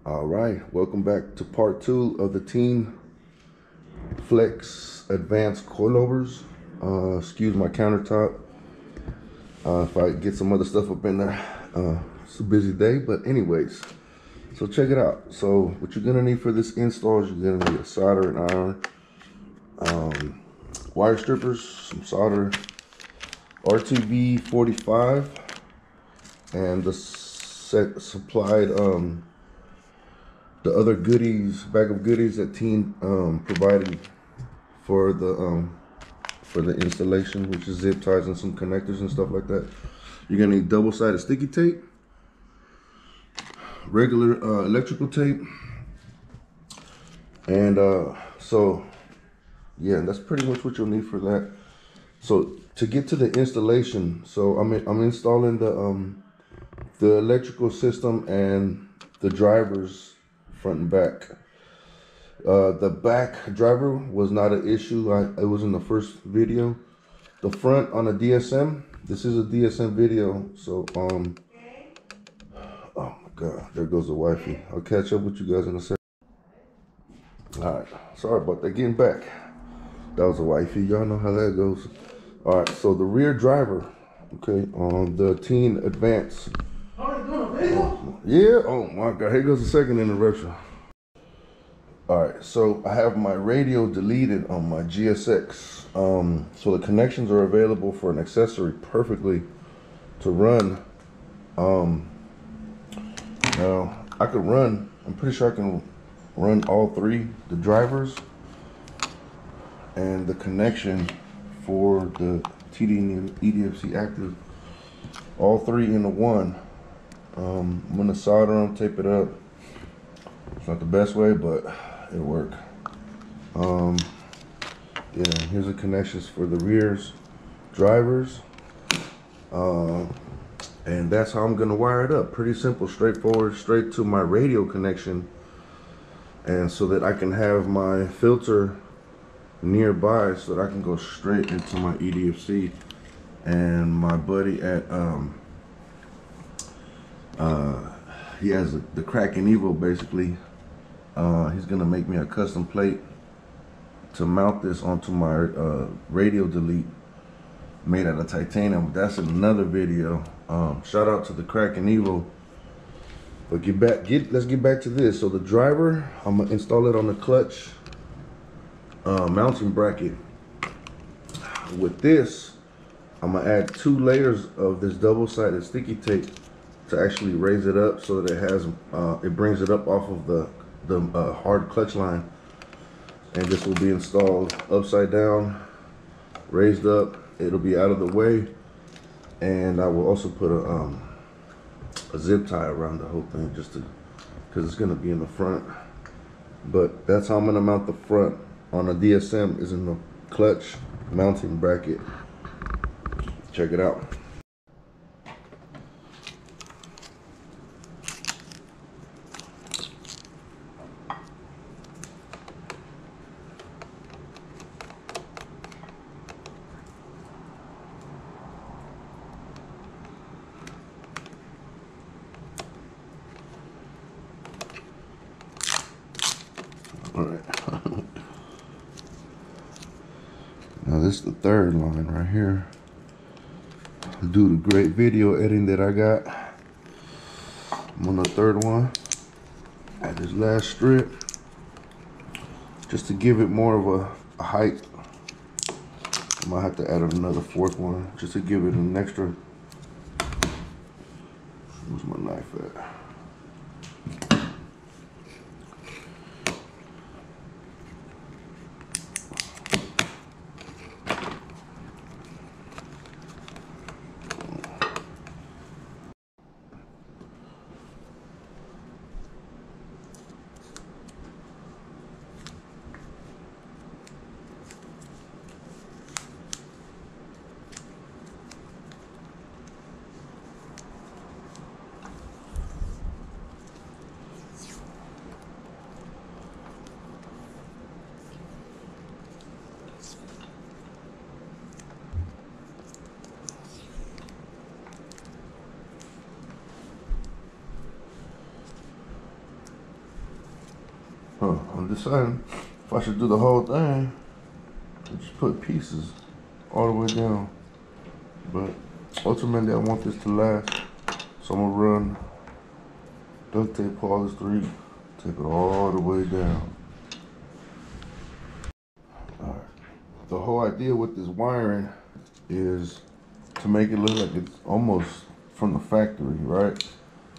All right, welcome back to part 2 of the Tein Flex Advanced Coilovers. Excuse my countertop if I get some other stuff up in there. It's a busy day, but anyways, so check it out. So what you're gonna need for this install is you're gonna need a solder and iron, wire strippers, some solder, RTV 45, and the supplied the other goodies, bag of goodies that Tein provided for the installation, which is zip ties and some connectors and stuff like that. You're gonna need double-sided sticky tape, regular electrical tape, and so yeah, that's pretty much what you'll need for that. So to get to the installation, so I'm installing the electrical system and the drivers front and back. The back driver was not an issue. It was in the first video. The front on a DSM, this is a DSM video, so oh my god, there goes the wifey. I'll catch up with you guys in a second. All right, sorry about that. Getting back, that was a wifey. Y'all know how that goes. All right, so the rear driver, okay, on the Tein Advance. Yeah, oh my god, here goes the second interruption. All right, so I have my radio deleted on my GSX. So the connections are available for an accessory perfectly to run. Now I could run, I'm pretty sure I can run all three, the drivers and the connection for the TD and Edfc active, all three into one. I'm gonna solder them, tape it up. It's not the best way, but it'll work. Yeah, here's the connections for the rears drivers, and that's how I'm gonna wire it up. Pretty simple, straightforward, straight to my radio connection, and so that I can have my filter nearby so that I can go straight into my Edfc. And my buddy at he has the Kraken Evo basically. He's gonna make me a custom plate to mount this onto my radio delete made out of titanium. That's another video. Shout out to the Kraken Evo. But let's get back to this. So the driver, I'm gonna install it on the clutch mounting bracket. With this, I'm gonna add 2 layers of this double-sided sticky tape to actually raise it up so that it has it brings it up off of the hard clutch line. And this will be installed upside down, raised up. It'll be out of the way, and I will also put a zip tie around the whole thing, just to, because it's gonna be in the front. But that's how I'm gonna mount the front on a DSM, is in the clutch mounting bracket. Check it out. All right. Now this is the third line right here. Due to great video editing that I got, I'm on the third one. Add this last strip just to give it more of a height. I might have to add another 4th one just to give it an extra. Where's my knife at? I'm deciding if I should do the whole thing or just put pieces all the way down. But ultimately, I want this to last, so I'm gonna run duct tape all this through, tape it all the way down. All right. The whole idea with this wiring is to make it look like it's almost from the factory, right?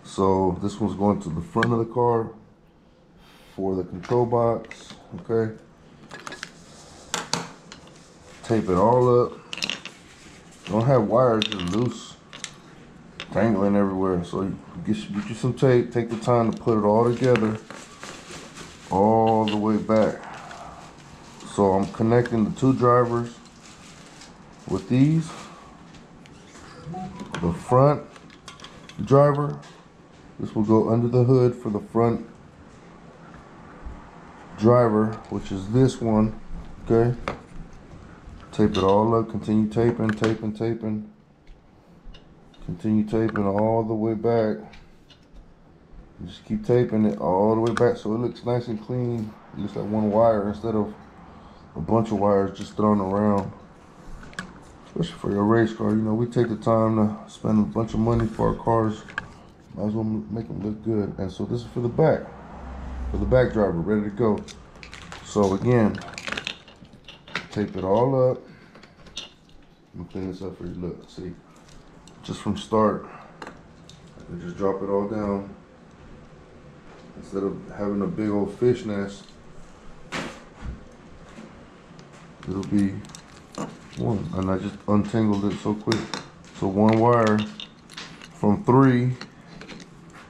So this one's going to the front of the car for the control box, okay? Tape it all up. Don't have wires just loose, dangling everywhere. So you get you some tape, take the time to put it all together, all the way back. So I'm connecting the two drivers with these. The front driver, this will go under the hood for the front driver, which is this one, okay? Tape it all up, continue taping, taping, taping. Continue taping all the way back. Just keep taping it all the way back so it looks nice and clean. It looks like one wire instead of a bunch of wires just thrown around. Especially for your race car, you know, we take the time to spend a bunch of money for our cars. Might as well make them look good. And so this is for the back driver, ready to go. So again, tape it all up. Let me clean this up for you. Look, see, just from start, I can just drop it all down instead of having a big old fish nest. It'll be one, and I just untangled it so quick. So one wire from 3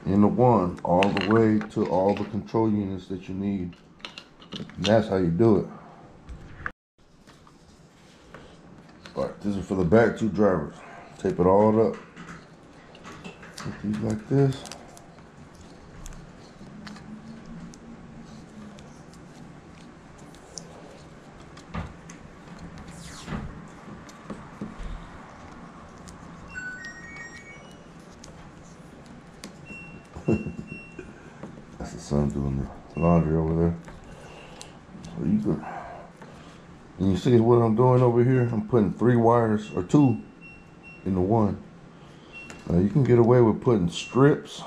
into 1 all the way to all the control units that you need. And that's how you do it. All right, this is for the back two drivers. Tape it all up. Put these like this. That's the son doing the laundry over there. So you can, and you see what I'm doing over here? I'm putting 3 wires, or 2 into 1. Now you can get away with putting strips,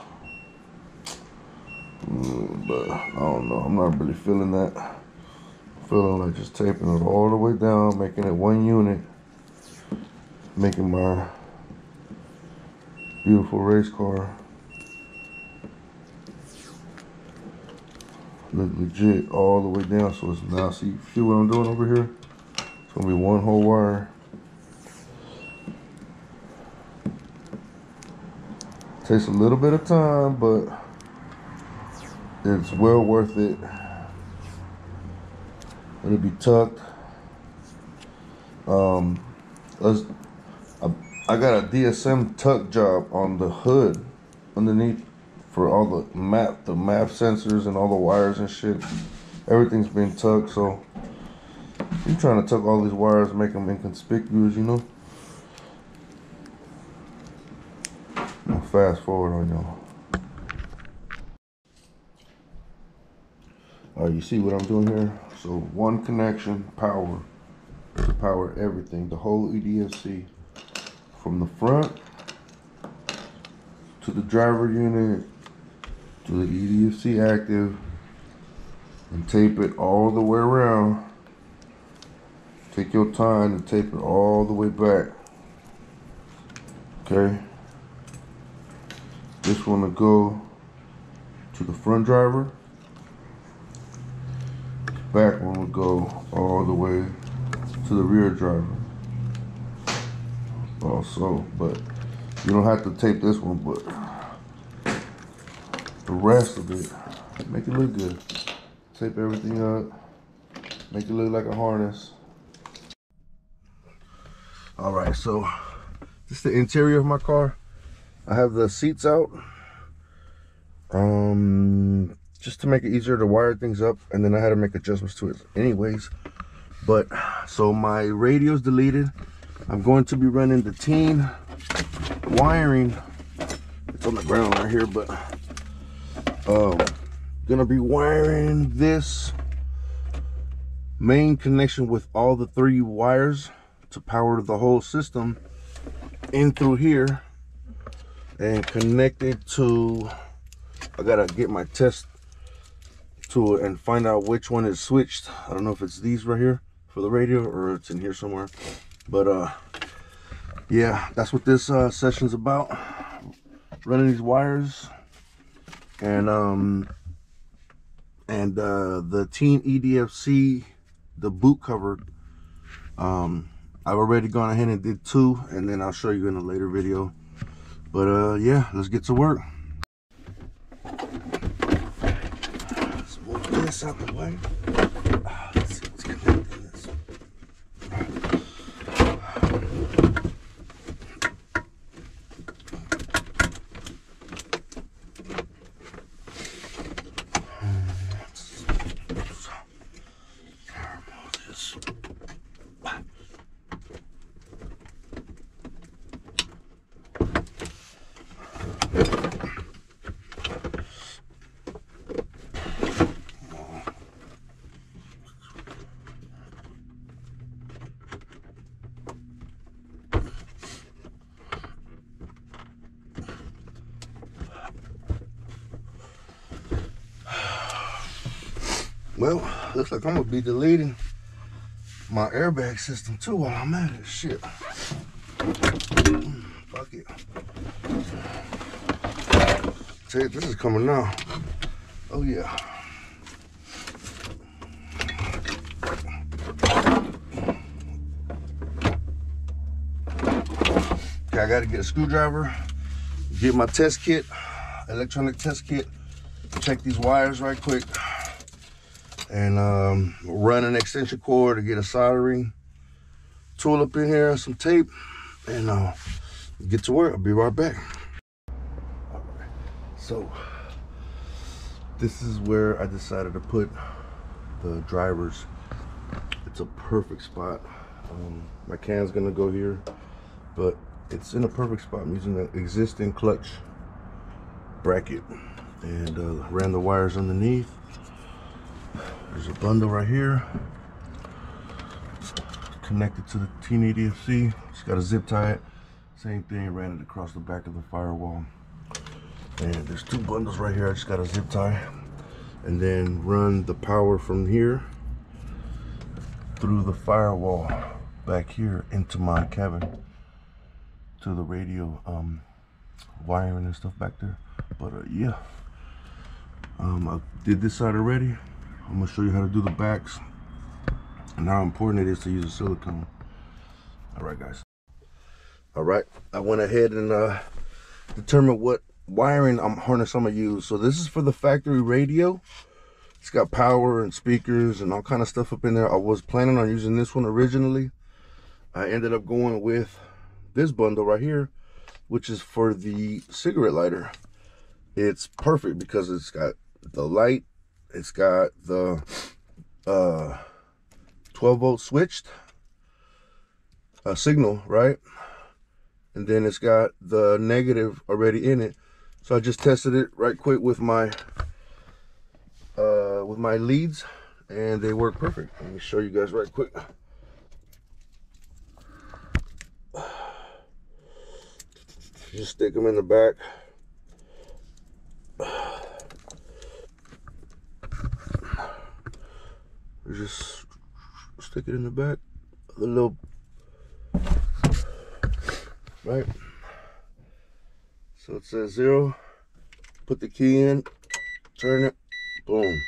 but I don't know, I'm not really feeling that. I'm feeling like just taping it all the way down, making it one unit, making my beautiful race car look legit all the way down. So it's now, see what I'm doing over here? It's gonna be one whole wire. Takes a little bit of time, but it's well worth it. It'll be tucked. I got a DSM tuck job on the hood underneath for all the map sensors and all the wires and shit. Everything's been tucked, so I'm trying to tuck all these wires, make them inconspicuous, you know. I'll fast forward on y'all. All right, you see what I'm doing here? So one connection, power, to power everything, the whole Edfc, from the front to the driver unit to the Edfc active, and tape it all the way around. Take your time and tape it all the way back. Okay. This one will go to the front driver. Back one will go all the way to the rear driver. Also, but you don't have to tape this one, but the rest of it, make it look good. Tape everything up, make it look like a harness. All right, so this is the interior of my car. I have the seats out, just to make it easier to wire things up, and then I had to make adjustments to it anyways. But so my radio's deleted. I'm going to be running the Tein wiring. It's on the ground right here, but Gonna be wiring this main connection with all the 3 wires to power the whole system in through here and connect it to, I gotta get my test tool and find out which one is switched. I don't know if it's these right here for the radio or it's in here somewhere, but yeah, that's what this session's about, running these wires. And the Tein Edfc, the boot cover, I've already gone ahead and did 2, and then I'll show you in a later video. But yeah, let's get to work. Let's move this out the way. Let's see what's connecting this. Well, looks like I'm gonna be deleting my airbag system too while I'm at it. Shit. Fuck it. Tell you, this is coming now. Oh yeah. Okay, I gotta get a screwdriver, get my test kit, electronic test kit, check these wires right quick, and run an extension cord to get a soldering tool up in here, some tape, and get to work. I'll be right back. All right, so this is where I decided to put the drivers. It's a perfect spot. My can's gonna go here, but it's in a perfect spot. I'm using the existing clutch bracket and ran the wires underneath. There's a bundle right here connected to the Tein Edfc. Just got to zip tie it. Same thing, ran it across the back of the firewall. And there's 2 bundles right here. I just got to zip tie and then run the power from here through the firewall back here into my cabin to the radio wiring and stuff back there. But yeah, I did this side already. I'm gonna show you how to do the backs and how important it is to use a silicone. All right, guys. All right, I went ahead and determined what wiring harness I'm gonna use. So this is for the factory radio. It's got power and speakers and all kind of stuff up in there. I was planning on using this one originally. I ended up going with this bundle right here, which is for the cigarette lighter. It's perfect because it's got the light, it's got the 12-volt switched signal, right? And then it's got the negative already in it. So I just tested it right quick with my leads, and they work perfect. Let me show you guys right quick. Just stick them in the back. Just stick it in the back. The little, right? So it says 0. Put the key in, turn it, boom.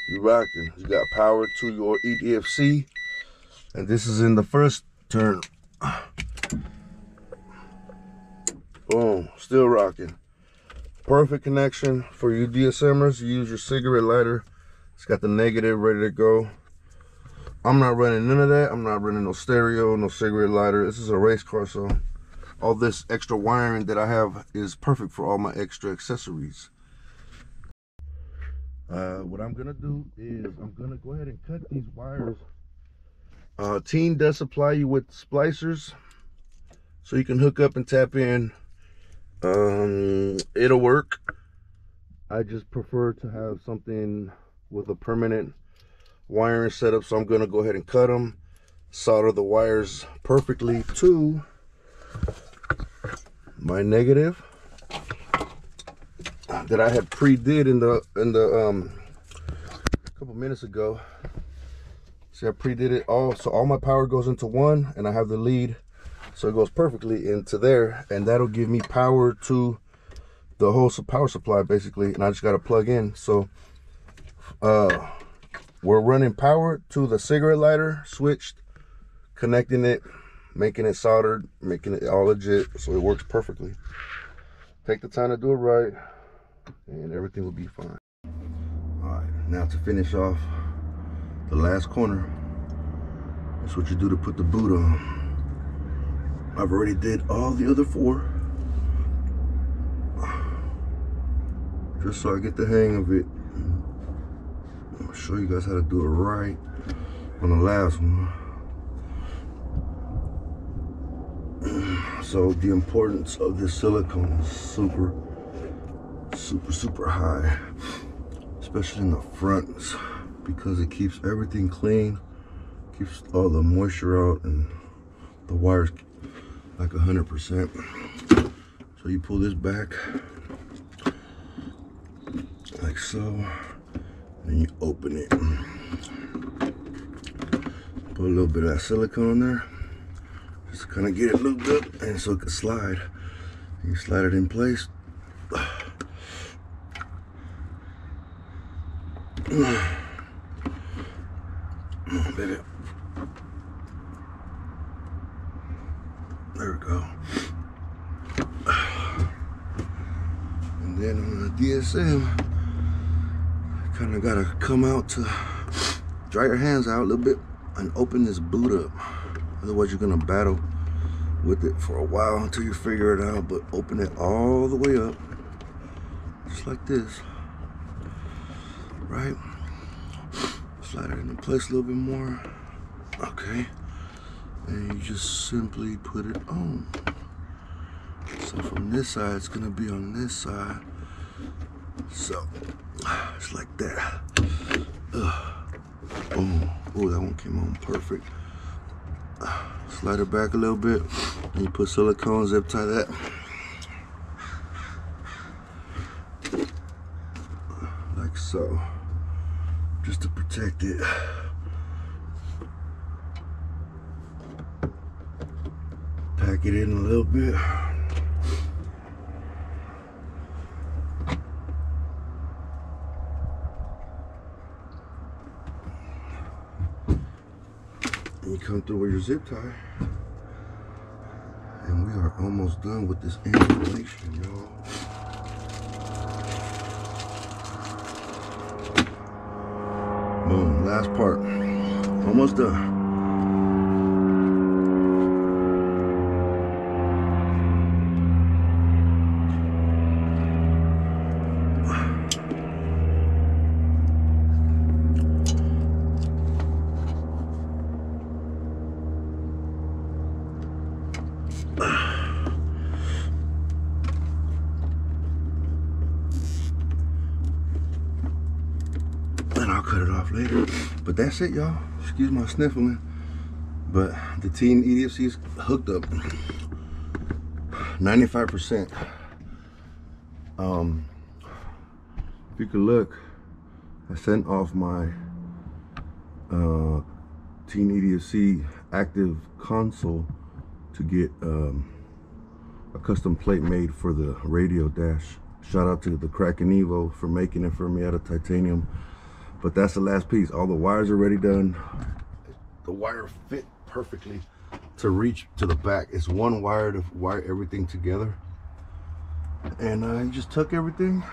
You're rocking. You got power to your Edfc, and this is in the first turn. Boom, still rocking. Perfect connection for you DSMers. You use your cigarette lighter. It's got the negative ready to go. I'm not running none of that. I'm not running no stereo, no cigarette lighter. This is a race car, so all this extra wiring that I have is perfect for all my extra accessories. What I'm gonna do is I'm gonna go ahead and cut these wires. Tein does supply you with splicers, so you can hook up and tap in. It'll work. I just prefer to have something with a permanent wiring setup, so I'm going to go ahead and cut them, solder the wires perfectly to my negative that I had pre-did in the couple minutes ago. See, I pre-did it all, so all my power goes into one, and I have the lead, so it goes perfectly into there, and that'll give me power to the whole power supply basically, and I just got to plug in. So we're running power to the cigarette lighter, switched, connecting it, making it soldered, making it all legit, so it works perfectly. Take the time to do it right, and everything will be fine. All right, now to finish off the last corner, that's what you do to put the boot on. I've already did all the other 4, just so I get the hang of it. I'll show you guys how to do it right on the last one. So the importance of this silicone is super high, especially in the fronts, because it keeps everything clean, keeps all the moisture out, and the wires like 100%. So you pull this back like so, and you open it. Put a little bit of that silicone there, just to kind of get it looped up, and so it can slide. You slide it in place. Baby. There we go. And then on the DSM, kind of gotta come out to dry your hands out a little bit and open this boot up. Otherwise you're gonna battle with it for a while until you figure it out. But open it all the way up, just like this, right? Slide it into place a little bit more. Okay, and you just simply put it on. So from this side, it's gonna be on this side. So it's like that. Oh, that one came on perfect. Slide it back a little bit, and you put silicone, zip tie that. Like so, just to protect it. Pack it in a little bit. And you come through with your zip tie. And we are almost done with this installation, y'all. Boom, last part. Almost done. Later, but that's it, y'all. Excuse my sniffling, but the Tein Edfc is hooked up 95%. If you could look, I sent off my Tein Edfc active console to get a custom plate made for the radio dash. Shout out to the Kraken Evo for making it for me out of titanium. But that's the last piece. All the wires are already done. The wire fit perfectly to reach to the back. It's one wire to wire everything together. And you just tuck everything.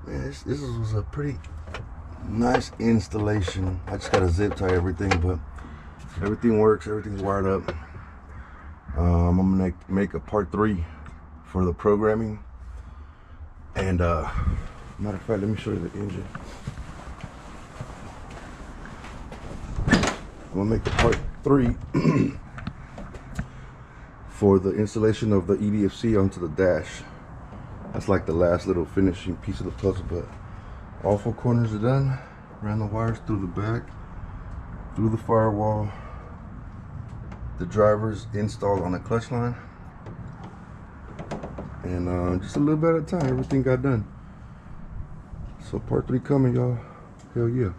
Man, this was a pretty nice installation. I just got to zip tie everything, but everything works. Everything's wired up. I'm gonna make a part 3 for the programming. And matter of fact, let me show you the engine. I'm gonna make the part 3 for the installation of the Edfc onto the dash. That's like the last little finishing piece of the puzzle, but all 4 corners are done. Ran the wires through the back, through the firewall. The drivers installed on the clutch line. And just a little bit at a time, everything got done. So part 3 coming, y'all. Hell yeah.